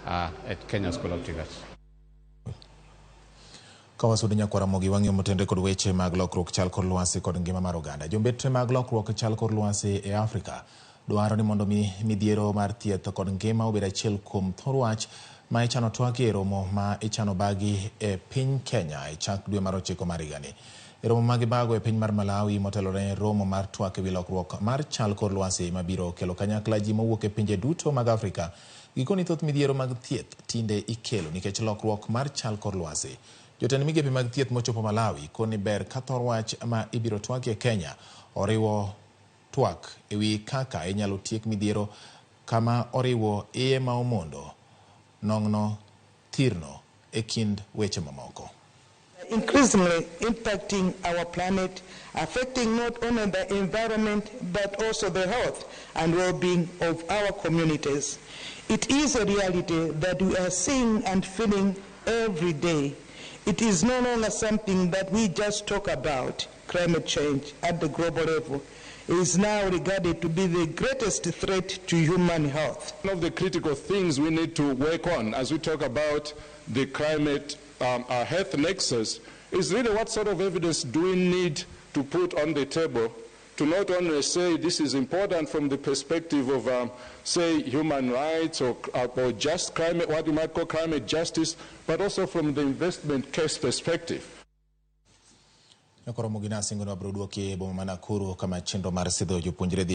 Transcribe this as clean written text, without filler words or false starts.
at Kenya School of TVET. Kawasudo nyako Ramogi wang'yo motende kod weche mag lokruok chal kor lwasi kod ngima mar oganda. Jombetre mag lokruok chal kor lwasi e Afrika dwaro ni mondo midhiero mar thieth kod ngima obed achiel kuom thor wach ma ichano twak e romo ma ichano bagi e piny Kenya e chak dwe mar 9 mar higani. E romo mag ibago e piny mar Malawi motelore romo mar twak ewi lokruok mar chal kor lwasi mabiro kelo kanyakla ji mowuok e pinje duto mag Afrika. Gikoni thoth midhiero mag thieth tinde ikelo nikech lokruok mar chal kor lwasi. Jotend migepe mag thieth mochopo Malawi koni ber ka thor wach ma ibiro twak e Kenya oriwo twak ewi kaka inyalo tiek midhiero kama oriwo iye ma omondo nong'no thirno e kind weche mamoko. Increasingly impacting our planet, affecting not only the environment but also the health and well-being of our communities. It is a reality that we are seeing and feeling every day. It is no longer something that we just talk about. Climate change at the global level is now regarded to be the greatest threat to human health. One of the critical things we need to work on as we talk about the climate health nexus is really what sort of evidence do we need to put on the table to not only say this is important from the perspective of, say, human rights or just climate, what you might call climate justice, but also from the investment case perspective. Ramogi na singo na broduoki bomo Nakuru kama chenro mar sidho jopuonjre